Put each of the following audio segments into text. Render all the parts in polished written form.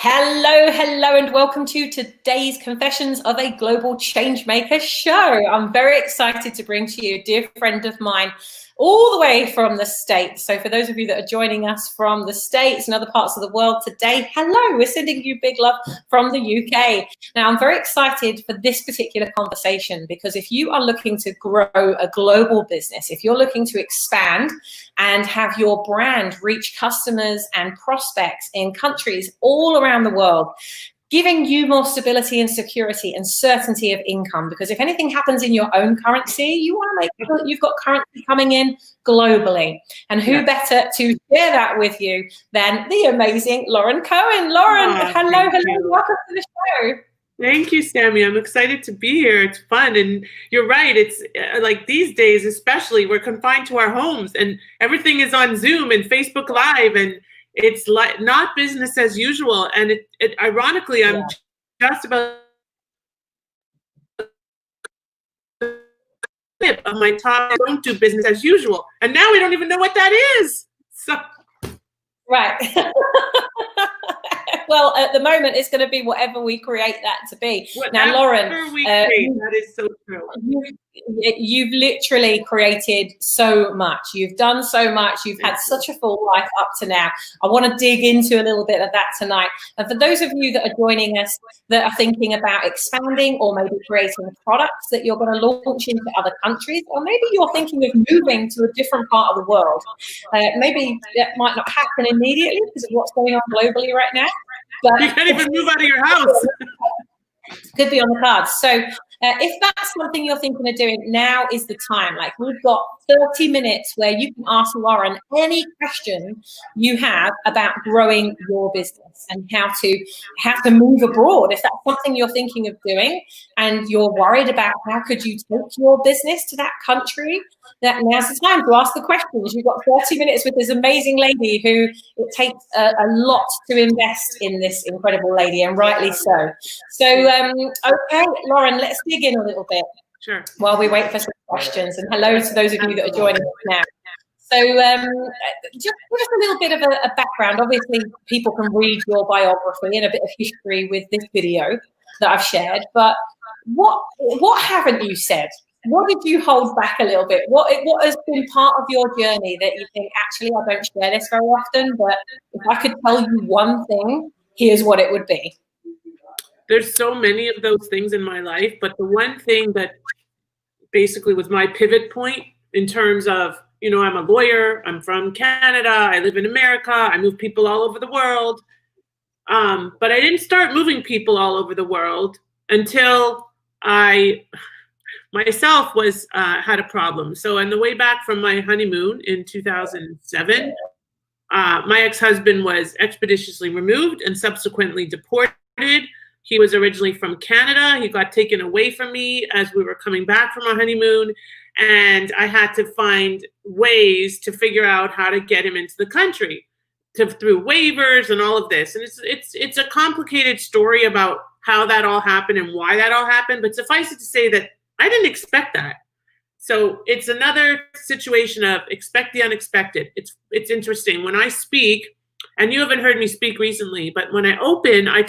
Hello, and welcome to today's Confessions of a Global Changemaker show. I'm very excited to bring to you a dear friend of mine all the way from the States. So for those of you that are joining us from the States and other parts of the world today, hello, we're sending you big love from the UK. Now, I'm very excited for this particular conversation because if you are looking to grow a global business, if you're looking to expand and have your brand reach customers and prospects in countries all around the world, giving you more stability and security and certainty of income. Because if anything happens in your own currency, you want to make sure that you've got currency coming in globally. And who better to share that with you than the amazing Lauren Cohen. Lauren, hello, welcome to the show. Thank you, Sammy. I'm excited to be here. It's fun. And you're right. It's like these days, especially, we're confined to our homes and everything is on Zoom and Facebook Live. And it's like not business as usual. And it ironically, I'm just about of my top, don't do business as usual. And now we don't even know what that is. So. Right. Well, at the moment, it's going to be whatever we create that to be. Now, Lauren, that is so true. You've literally created so much. You've done so much. You've had such a full life up to now. I want to dig into a little bit of that tonight. And for those of you that are joining us that are thinking about expanding or maybe creating products that you're going to launch into other countries, or maybe you're thinking of moving to a different part of the world, maybe that might not happen immediately because of what's going on globally right now. But you can't even move out of your house. Could be on the cards. So if that's something you're thinking of doing, now is the time. Like, we've got 30 minutes where you can ask Lauren any question you have about growing your business and how to move abroad. If that's something you're thinking of doing and you're worried about how could you take your business to that country, that now's the time to ask the questions. You've got 30 minutes with this amazing lady who it takes a lot to invest in this incredible lady, and rightly so. So, okay, Lauren, let's dig in a little bit. Sure. While we wait for some questions, and hello to those of you that are joining us now. So just give us a little bit of a background. Obviously, people can read your biography and a bit of history with this video that I've shared, but what haven't you said? What did you hold back a little bit? What has been part of your journey that you think, actually, I don't share this very often, but if I could tell you one thing, here's what it would be? There's so many of those things in my life, but the one thing that basically was my pivot point in terms of, I'm a lawyer, I'm from Canada, I live in America, I move people all over the world. But I didn't start moving people all over the world until I myself had a problem. So on the way back from my honeymoon in 2007, my ex-husband was expeditiously removed and subsequently deported. He was originally from Canada. He got taken away from me as we were coming back from our honeymoon. And I had to find ways to figure out how to get him into the country through waivers and all of this. And it's a complicated story about how that all happened and why that all happened. But suffice it to say that I didn't expect that. So it's another situation of expect the unexpected. It's interesting. When I speak, and you haven't heard me speak recently, but when I open, I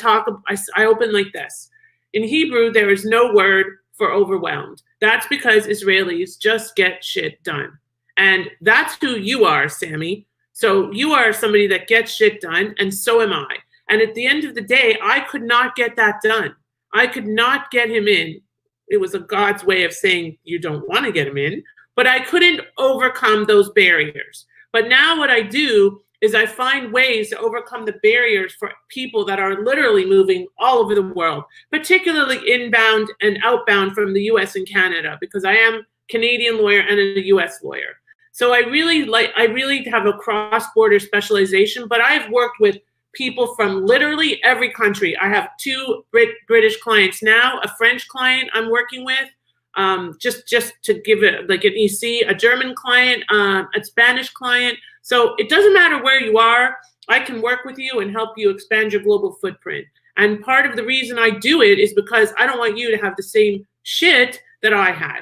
open like this. In Hebrew, there is no word for overwhelmed. That's because Israelis just get shit done. And that's who you are, Sammy. So you are somebody that gets shit done, and so am I. And at the end of the day, I could not get that done. I could not get him in. It was a God's way of saying you don't want to get him in, but I couldn't overcome those barriers. But now what I do is I find ways to overcome the barriers for people that are literally moving all over the world, particularly inbound and outbound from the US and Canada, because I am a Canadian lawyer and a US lawyer. So I really have a cross-border specialization, but I've worked with people from literally every country. I have 2 British clients now, a French client I'm working with, just to give it like an EC, a German client, a Spanish client. So it doesn't matter where you are, I can work with you and help you expand your global footprint. And part of the reason I do it is because I don't want you to have the same shit that I had.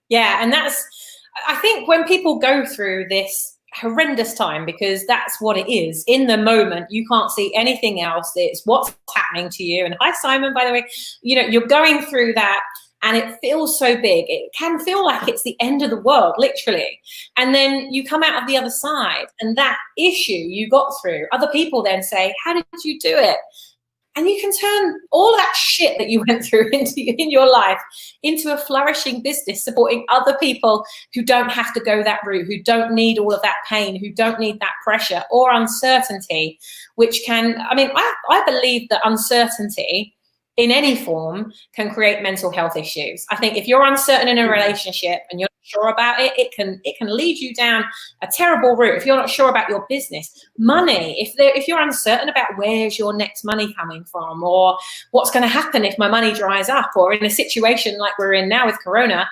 Yeah, and I think when people go through this horrendous time, because that's what it is. In the moment, you can't see anything else. It's what's happening to you. And hi, Simon, by the way. You know, you're going through that and it feels so big. It can feel like it's the end of the world, literally. And then you come out of the other side, and that issue you got through, other people then say, how did you do it? And you can turn all that shit that you went through in your life into a flourishing business, supporting other people who don't have to go that route, who don't need all of that pain, who don't need that pressure or uncertainty, which can, I mean, I believe that uncertainty in any form can create mental health issues. I think if you're uncertain in a relationship and you're not sure about it, it can lead you down a terrible route. If you're not sure about your business, money, if you're uncertain about where's your next money coming from, or what's going to happen if my money dries up, or in a situation like we're in now with Corona,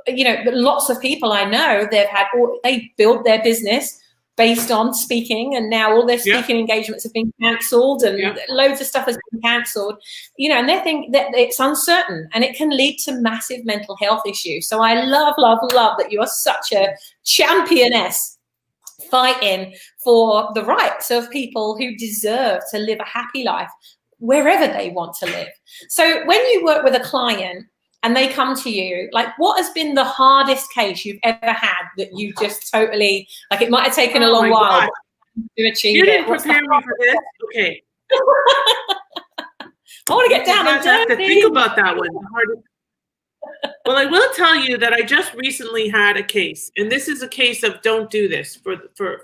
you know, lots of people I know, they build their business based on speaking, and now all their speaking engagements have been cancelled, and loads of stuff has been cancelled, you know, and they think that it's uncertain, and it can lead to massive mental health issues. So I love that you are such a championess fighting for the rights of people who deserve to live a happy life wherever they want to live. So when you work with a client and they come to you, like, what has been the hardest case you've ever had that you just totally, like, it might have taken a long while to achieve you it? didn't prepare me for this? Okay. I want to get down and dirty. I have to think about that one. Well, I will tell you that I just recently had a case, and this is a case of don't do this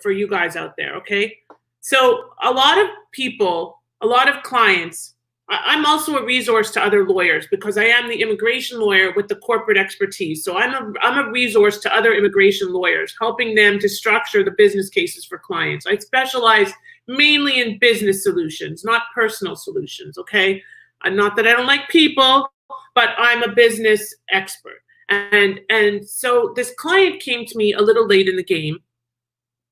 for you guys out there, okay? So a lot of people, a lot of clients, I'm also a resource to other lawyers because I am the immigration lawyer with the corporate expertise. So I'm a resource to other immigration lawyers, helping them to structure the business cases for clients. I specialize mainly in business solutions, not personal solutions, okay? Not that I don't like people, but I'm a business expert. And so this client came to me a little late in the game,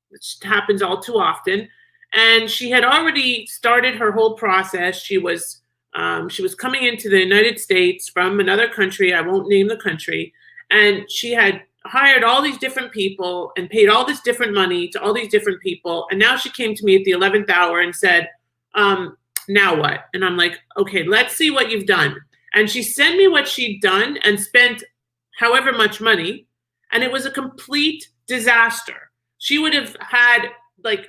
which happens all too often. And she had already started her whole process. She was coming into the United States from another country. I won't name the country. And she had hired all these different people and paid all this different money to all these different people. And now she came to me at the 11th hour and said, now what? And I'm like, okay, let's see what you've done. And she sent me what she'd done and spent however much money. And it was a complete disaster. She would have had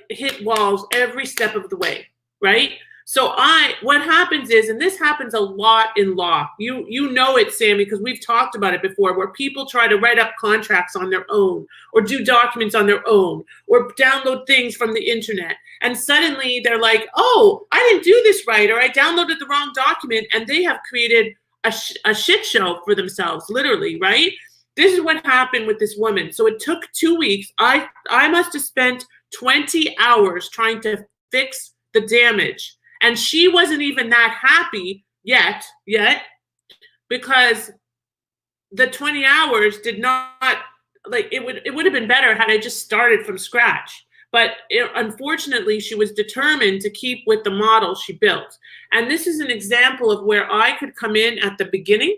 hit walls every step of the way, right? So what happens is, and this happens a lot in law, you know it, Sammy, because we've talked about it before, where people try to write up contracts on their own, or do documents on their own, or download things from the internet. And suddenly they're like, oh, I didn't do this right, or I downloaded the wrong document, and they have created a shit show for themselves, literally, right? This is what happened with this woman. So it took 2 weeks. I must have spent 20 hours trying to fix the damage. And she wasn't even that happy yet, because the 20 hours did not, it would have been better had I just started from scratch. But unfortunately, she was determined to keep with the model she built. And this is an example of where I could come in at the beginning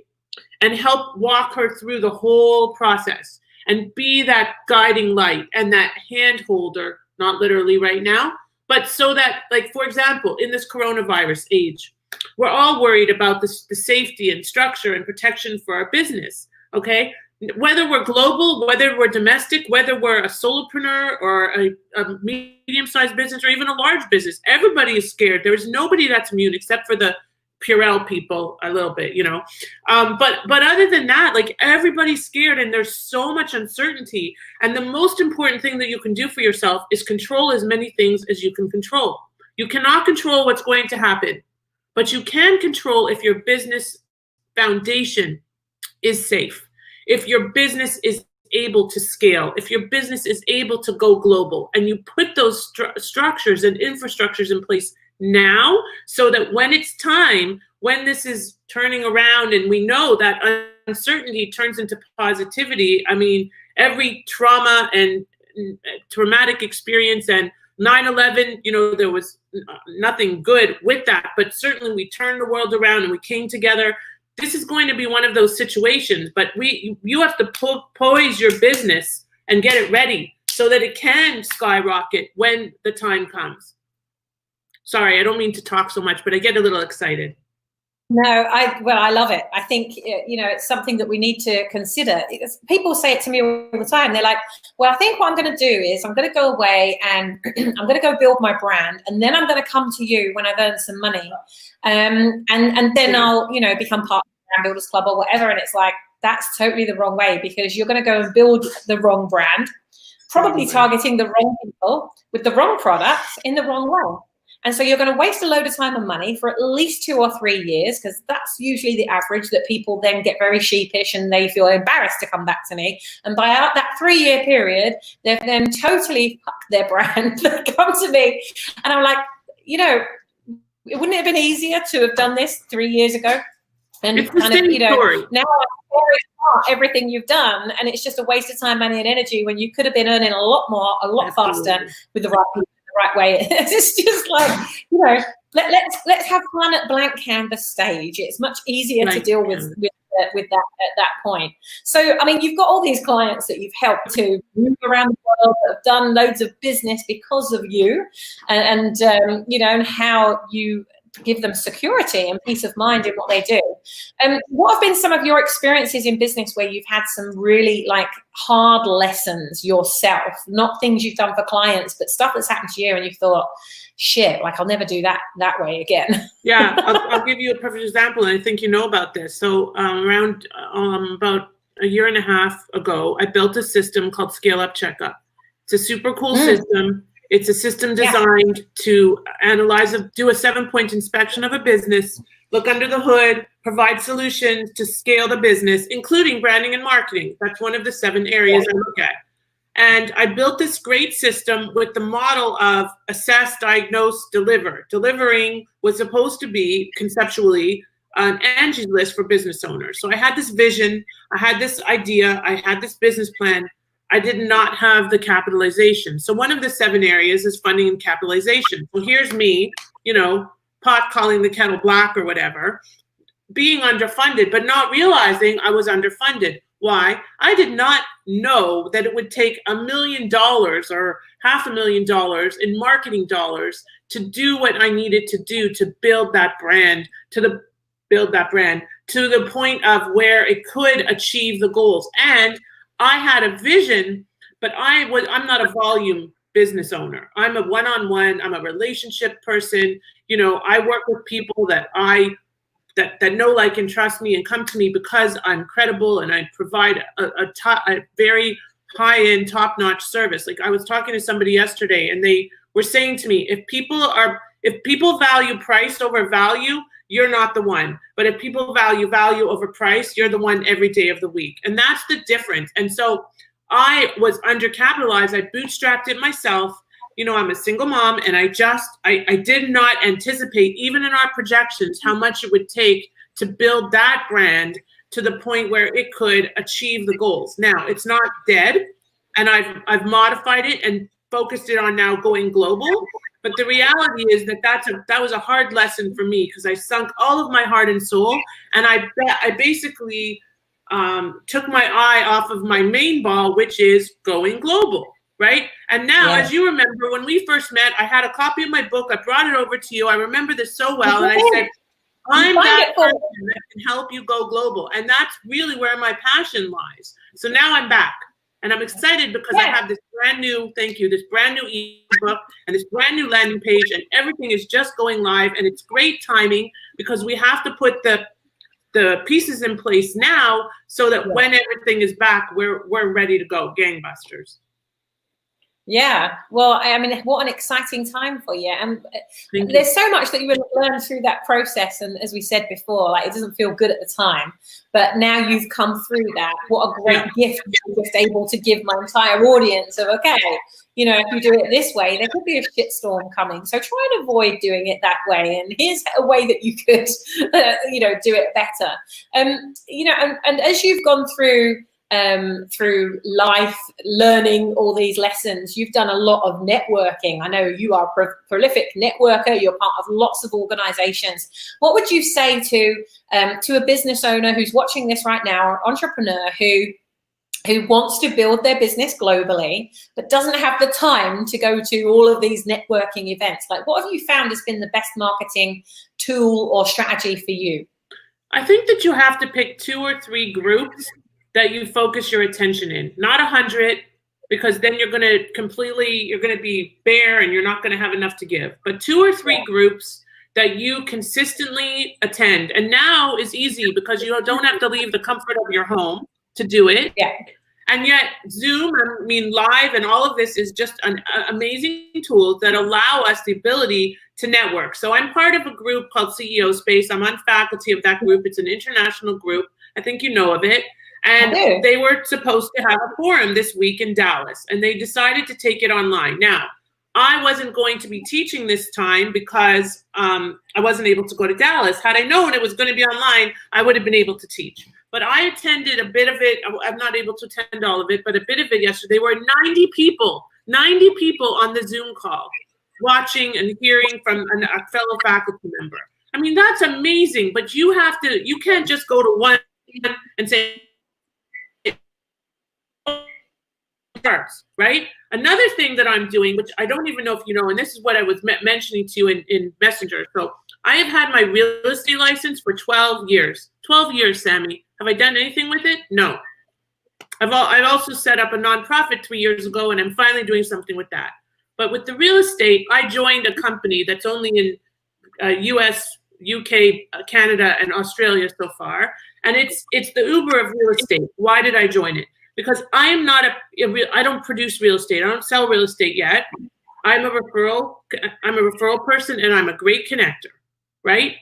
and help walk her through the whole process and be that guiding light and that hand holder, not literally right now, but so that, for example, in this coronavirus age, we're all worried about the safety and structure and protection for our business, okay? Whether we're global, whether we're domestic, whether we're a solopreneur or a medium-sized business or even a large business, everybody is scared. There is nobody that's immune except for the Purell people a little bit, but other than that, everybody's scared, and there's so much uncertainty. And the most important thing that you can do for yourself is control as many things as you can control. You cannot control what's going to happen, but you can control if your business foundation is safe, if your business is able to scale, if your business is able to go global, and you put those structures and infrastructures in place now, so that when it's time, when this is turning around, and we know that uncertainty turns into positivity. I mean, every trauma and traumatic experience, and 9/11, there was nothing good with that, but certainly we turned the world around and we came together. This is going to be one of those situations, but you have to poise your business and get it ready so that it can skyrocket when the time comes. Sorry, I don't mean to talk so much, but I get a little excited. No, I love it. I think, it's something that we need to consider. People say it to me all the time. They're like, well, I think what I'm going to do is I'm going to go away and I'm going to go build my brand. And then I'm going to come to you when I've earned some money. And then I'll, become part of the Brand Builders Club or whatever. And it's like, that's totally the wrong way, because you're going to go and build the wrong brand, probably targeting the wrong people with the wrong products in the wrong way. And so you're going to waste a load of time and money for at least 2 or 3 years, because that's usually the average, that people then get very sheepish and they feel embarrassed to come back to me. And by that 3-year period, they've then totally fucked their brand. They come to me and I'm like, wouldn't it have been easier to have done this 3 years ago? And it's kind of, now I'm everything you've done, and it's just a waste of time, money, and energy when you could have been earning a lot more, a lot faster with the right people. Right way. It's just like, let's have fun at blank canvas stage. It's much easier to deal with that at that point. So, I mean, you've got all these clients that you've helped to move around the world, that have done loads of business because of you, and how you give them security and peace of mind in what they do. What have been some of your experiences in business where you've had some really hard lessons yourself, not things you've done for clients, but stuff that's happened to you and you've thought, shit, I'll never do that way again? Yeah, I'll give you a perfect example, and I think you know about this. So around about a year and a half ago, I built a system called Scale Up Checkup. It's a super cool system. It's a system designed to analyze, do a 7-point inspection of a business, look under the hood, provide solutions to scale the business, including branding and marketing. That's one of the 7 areas I look at. And I built this great system with the model of assess, diagnose, deliver. Delivering was supposed to be conceptually an Angie's List for business owners. So I had this vision, I had this idea, I had this business plan. I did not have the capitalization. So one of the 7 areas is funding and capitalization. So here's me, pot calling the kettle black or whatever, being underfunded, but not realizing I was underfunded. Why? I did not know that it would take $1 million or $500,000 in marketing dollars to do what I needed to do to build that brand, to the point of where it could achieve the goals. And I had a vision, but I'm not a volume business owner. I'm a one-on-one, I'm a relationship person. I work with people that that know, like, and trust me and come to me because I'm credible and I provide a very high-end, top-notch service. Like, I was talking to somebody yesterday and they were saying to me, if people value price over value, you're not the one. But if people value over price, you're the one every day of the week. And that's the difference. And so I was undercapitalized. I bootstrapped it myself. I'm a single mom, and I did not anticipate, even in our projections, how much it would take to build that brand to the point where it could achieve the goals. Now, it's not dead, and I've modified it and focused it on now going global. But the reality is that was a hard lesson for me, because I sunk all of my heart and soul, and I basically took my eye off of my main ball, which is going global, right? And now, as you remember, when we first met, I had a copy of my book. I brought it over to you. I remember this so well, and I said, I'm that person that can help you go global, and that's really where my passion lies. So now I'm back. And I'm excited because I have this brand new, this brand new ebook and this brand new landing page, and everything is just going live. And it's great timing because we have to put the pieces in place now so that when everything is back, we're ready to go, gangbusters. Yeah, well, I mean, what an exciting time for you. And there's so much that you will learn through that process. And as we said before, it doesn't feel good at the time, but now you've come through that. What a great gift you're just able to give my entire audience of, okay, if you do it this way, there could be a shitstorm coming. So try and avoid doing it that way. And here's a way that you could, do it better. And as you've gone through life, learning all these lessons, you've done a lot of networking. I know you are a prolific networker. You're part of lots of organizations. What would you say to a business owner who's watching this right now, or entrepreneur who who wants to build their business globally, but doesn't have the time to go to all of these networking events? Like, what have you found has been the best marketing tool or strategy for you? I think that you have to pick 2 or 3 groups that you focus your attention in, not 100, because then you're going to be bare and you're not going to have enough to give. But 2 or 3 groups that you consistently attend. And now is easy because you don't have to leave the comfort of your home to do it. Yeah. And yet Zoom, I mean, live and all of this is just an amazing tool that allow us the ability to network. So I'm part of a group called CEO Space. I'm on faculty of that group. It's an international group. I think you know of it. And they were supposed to have a forum this week in Dallas, and they decided to take it online. Now, I wasn't going to be teaching this time because I wasn't able to go to Dallas. Had I known it was going to be online, I would have been able to teach. But I attended a bit of it. I'm not able to attend all of it, but a bit of it yesterday. There were 90 people on the Zoom call watching and hearing from a fellow faculty member. I mean, that's amazing, but you can't just go to one and say, right? Another thing that I'm doing, which I don't even know if you know, and this is what I was mentioning to you in Messenger. So I have had my real estate license for 12 years. 12 years, Sammy. Have I done anything with it? No. I've also set up a nonprofit 3 years ago, and I'm finally doing something with that. But with the real estate, I joined a company that's only in US, UK, Canada, and Australia so far. And it's the Uber of real estate. Why did I join it? Because I am not I don't produce real estate. I don't sell real estate yet. I'm a referral person, and I'm a great connector, right?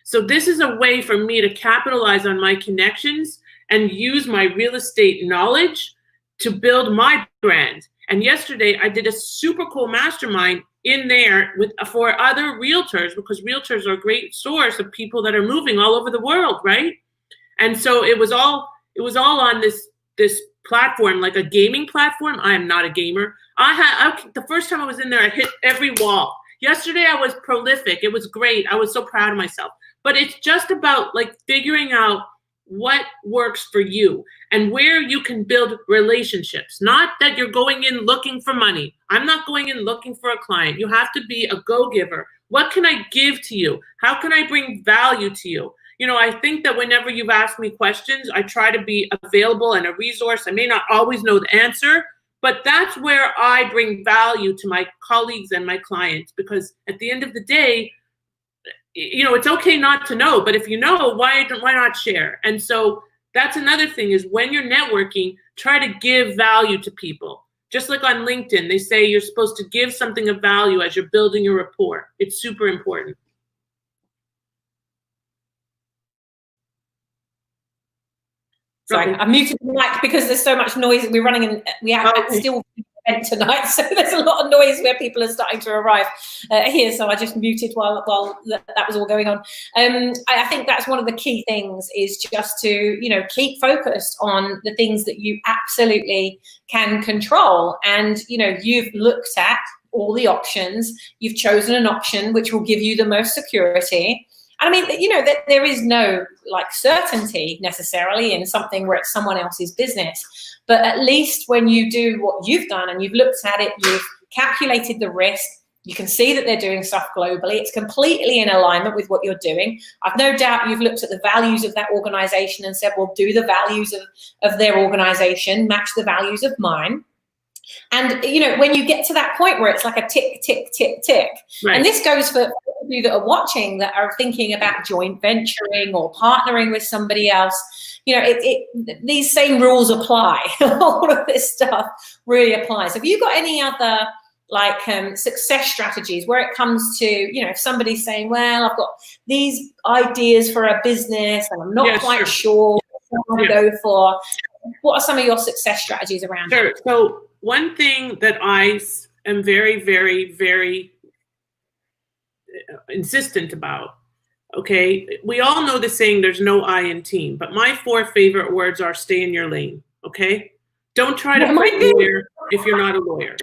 So this is a way for me to capitalize on my connections and use my real estate knowledge to build my brand. And yesterday I did a super cool mastermind in there for other realtors, because realtors are a great source of people that are moving all over the world, right? And so it was all on this platform, like a gaming platform. I am not a gamer. The first time I was in there, I hit every wall. Yesterday I was prolific. It was great. I was so proud of myself. But it's just about like figuring out what works for you and where you can build relationships. Not that you're going in looking for money. I'm not going in looking for a client. You have to be a go-giver. What can I give to you? How can I bring value to you? You know, I think that whenever you've asked me questions, I try to be available and a resource. I may not always know the answer, but that's where I bring value to my colleagues and my clients, because at the end of the day, you know, it's okay not to know, but if you know, why not share? And so that's another thing, is when you're networking, try to give value to people. Just like on LinkedIn, they say you're supposed to give something of value as you're building your rapport. It's super important. Sorry, I muted the mic because there's so much noise. We're running and we are still event tonight, so there's a lot of noise where people are starting to arrive here. So I just muted while that was all going on. I think that's one of the key things, is just to keep focused on the things that you absolutely can control. And you've looked at all the options. You've chosen an option which will give you the most security. I mean, that there is no certainty necessarily in something where it's someone else's business, but at least when you do what you've done and you've looked at it, you've calculated the risk, you can see that they're doing stuff globally. It's completely in alignment with what you're doing. I've no doubt you've looked at the values of that organization and said, well, do the values of their organization match the values of mine? And, when you get to that point where it's like a tick, tick, tick, tick, right. And this goes for you that are watching, that are thinking about joint venturing or partnering with somebody else, these same rules apply. All of this stuff really applies. Have you got any other success strategies where it comes to, if somebody's saying, well, I've got these ideas for a business and I'm not quite sure what to go for. What are some of your success strategies around that? Sure. So one thing that I am very, very, very insistent about, okay, we all know the saying, there's no I in team, but my 4 favorite words are stay in your lane, okay? Don't try to play lawyer if you're not a lawyer.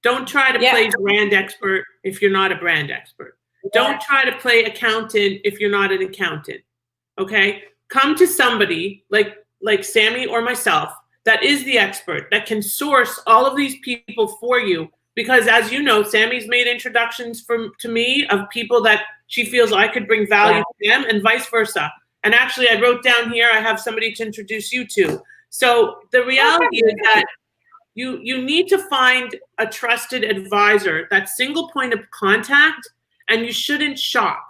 Don't try to play brand expert if you're not a brand expert. Don't try to play accountant if you're not an accountant, okay? Come to somebody like Sammy or myself that is the expert, that can source all of these people for you. Because as you know, Sammy's made introductions to me of people that she feels I could bring value to them, and vice versa. And actually, I wrote down here, I have somebody to introduce you to. So the reality is that you need to find a trusted advisor, that single point of contact, and you shouldn't shop,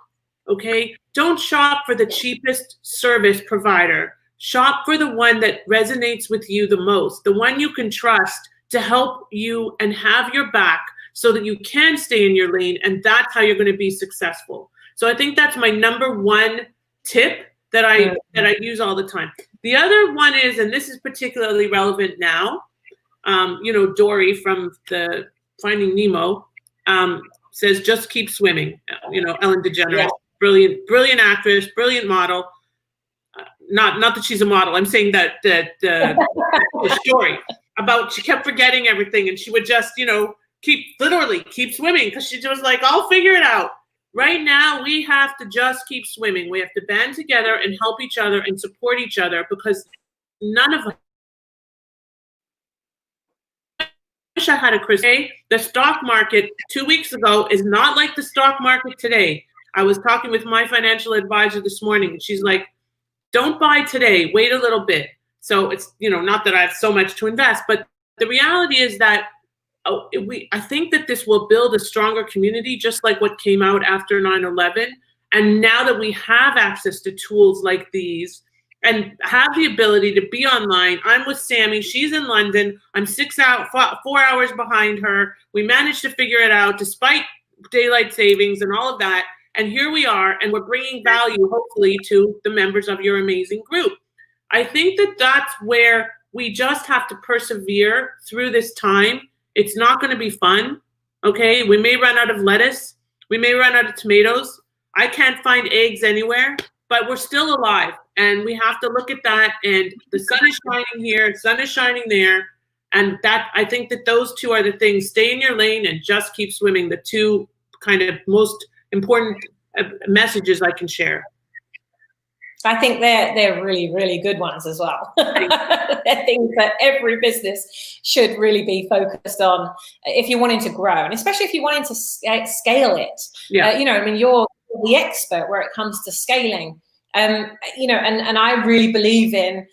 okay? Don't shop for the cheapest service provider. Shop for the one that resonates with you the most, the one you can trust to help you and have your back so that you can stay in your lane, and that's how you're going to be successful. So I think that's my number one tip that I use all the time. The other one is, and this is particularly relevant now, you know, Dory from the Finding Nemo says, just keep swimming. You know, Ellen DeGeneres, brilliant actress, brilliant model. Not that she's a model. I'm saying that the story about she kept forgetting everything, and she would just, you know, keep swimming, because she was like, I'll figure it out. Right now, we have to just keep swimming. We have to band together and help each other and support each other, because none of us. I wish I had a crystal. The stock market 2 weeks ago is not like the stock market today. I was talking with my financial advisor this morning, and she's like, don't buy today, wait a little bit. So it's, you know, not that I have so much to invest, but the reality is that I think that this will build a stronger community, just like what came out after 9/11. And now that we have access to tools like these and have the ability to be online, I'm with Sammy, she's in London, I'm 4 hours behind her. We managed to figure it out despite daylight savings and all of that. And here we are, and we're bringing value, hopefully, to the members of your amazing group. I think that that's where we just have to persevere through this time. It's not going to be fun, okay? We may run out of lettuce. We may run out of tomatoes. I can't find eggs anywhere, but we're still alive. And we have to look at that. And the sun is shining here, the sun is shining there. And that, I think that those two are the things. Stay in your lane and just keep swimming. The two kind of most important messages I can share. I think they're really, really good ones as well. They're things that every business should really be focused on if you're wanting to grow, and especially if you're wanting to scale it. Yeah. You know, I mean, you're the expert where it comes to scaling. You know, and I really believe in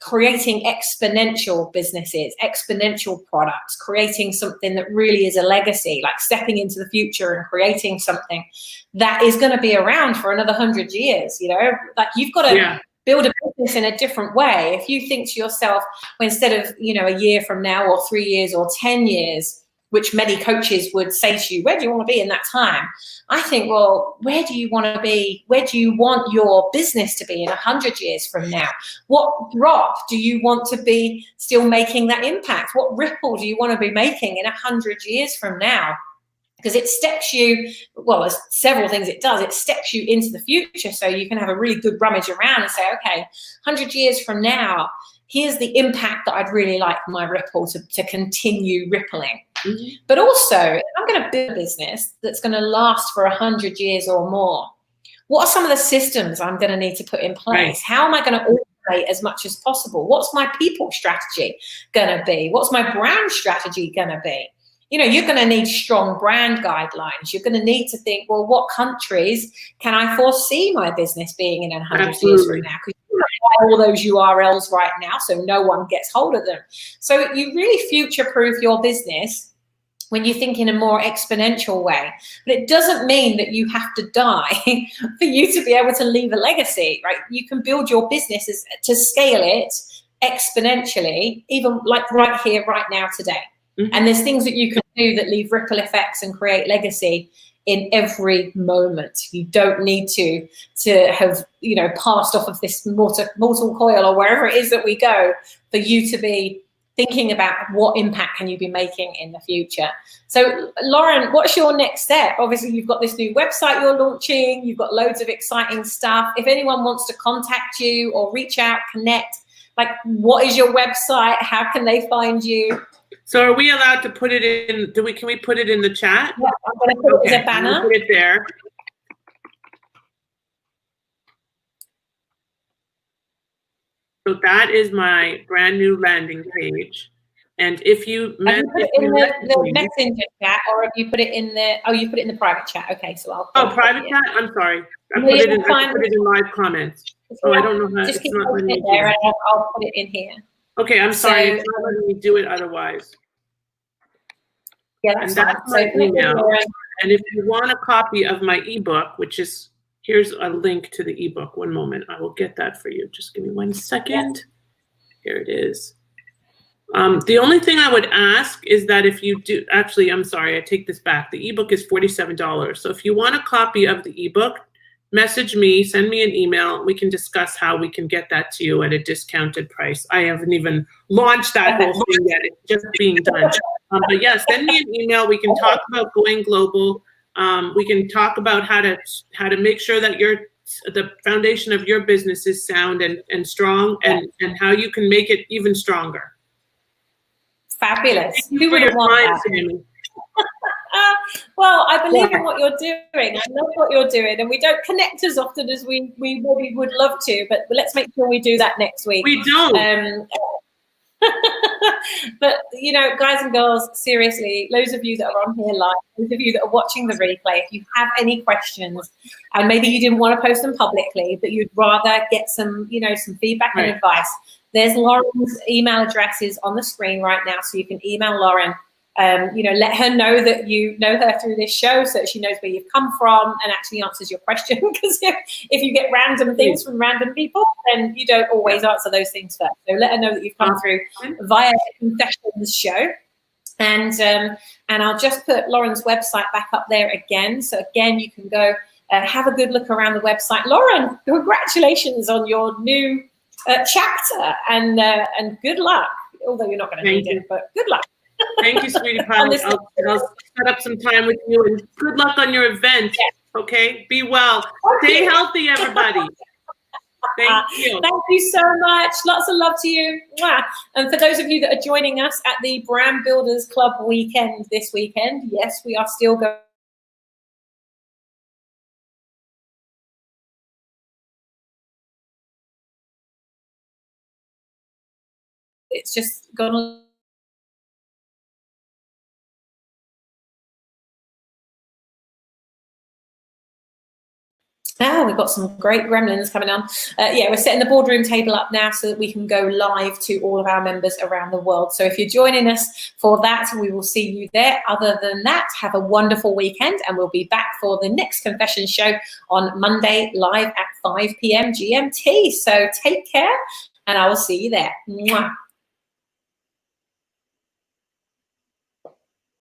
creating exponential businesses, exponential products, creating something that really is a legacy, like stepping into the future and creating something that is going to be around for another 100 years. You know, like you've got to build a business in a different way. If you think to yourself, well, instead of, you know, a year from now or 3 years or 10 years, which many coaches would say to you, where do you want to be in that time? I think, well, where do you want to be? Where do you want your business to be in 100 years from now? What drop do you want to be still making that impact? What ripple do you want to be making in 100 years from now? Because it steps you, well, there's several things it does. It steps you into the future, so you can have a really good rummage around and say, okay, 100 years from now, here's the impact that I'd really like my ripple to continue rippling. Mm-hmm. But also, if I'm going to build a business that's going to last for 100 years or more, what are some of the systems I'm going to need to put in place? Right. How am I going to automate as much as possible? What's my people strategy going to be? What's my brand strategy going to be? You know, you're going to need strong brand guidelines. You're going to need to think, well, what countries can I foresee my business being in 100 years from now? Because you have all those URLs right now, so no one gets hold of them. So you really future-proof your business when you think in a more exponential way. But it doesn't mean that you have to die for you to be able to leave a legacy, right? You can build your business to scale it exponentially, even like right here, right now, today. Mm-hmm. And there's things that you can do that leave ripple effects and create legacy in every moment. You don't need to have, you know, passed off of this mortal coil or wherever it is that we go for you to be thinking about what impact can you be making in the future. So Lauren, what's your next step? Obviously you've got this new website you're launching, you've got loads of exciting stuff. If anyone wants to contact you or reach out, connect, like what is your website? How can they find you? So are we allowed to put it in, can we put it in the chat? Yeah, I'm going to put it as a banner. Put it there. So that is my brand new landing page. And if you have you put it in the messenger chat, or have you put it in the? Oh, you put it in the private chat. Okay, so I'll. Private chat. I'm sorry. I put it in live comments. Oh, I don't know how. Just keep it there, and I'll put it in here. Okay, I'm sorry. It's not letting me do it otherwise. Yeah, that's fine. My email. And if you want a copy of my ebook, which is, here's a link to the ebook. One moment, I will get that for you. Just give me 1 second. Here it is. The only thing I would ask is that if you do, actually, I'm sorry, I take this back. The ebook is $47. So if you want a copy of the ebook, message me, send me an email. We can discuss how we can get that to you at a discounted price. I haven't even launched that whole thing yet. It's just being done. But yeah, send me an email. We can talk about going global. We can talk about how to make sure that the foundation of your business is sound and strong, and how you can make it even stronger. Fabulous. Who wouldn't want that? Well, I believe in what you're doing. I love what you're doing, and we don't connect as often as we maybe would love to, but let's make sure we do that next week. We don't. But, you know, guys and girls, seriously, those of you that are on here live, those of you that are watching the replay, if you have any questions, and maybe you didn't want to post them publicly, but you'd rather get some, you know, some feedback and advice, there's Lauren's email addresses on the screen right now, so you can email Lauren. You know, let her know that you know her through this show, so that she knows where you've come from and actually answers your question. Because if you get random things from random people, then you don't always answer those things first. So let her know that you've come through via the Confessions show. And I'll just put Lauren's website back up there again. So again, you can go have a good look around the website. Lauren, congratulations on your new chapter, and good luck. Although you're not going to need it, but good luck. Thank you, sweetie pie. I'll set up some time with you, and good luck on your event. Okay, be well. Stay healthy, everybody. Thank you. Thank you so much. Lots of love to you. Mwah. And for those of you that are joining us at the Brand Builders Club weekend this weekend, yes, we are still going. It's just gone. We've got some great gremlins coming on. Yeah, we're setting the boardroom table up now so that we can go live to all of our members around the world. So if you're joining us for that, we will see you there. Other than that, have a wonderful weekend, and we'll be back for the next confession show on Monday live at 5 p.m. GMT. So take care, and I will see you there. Mwah.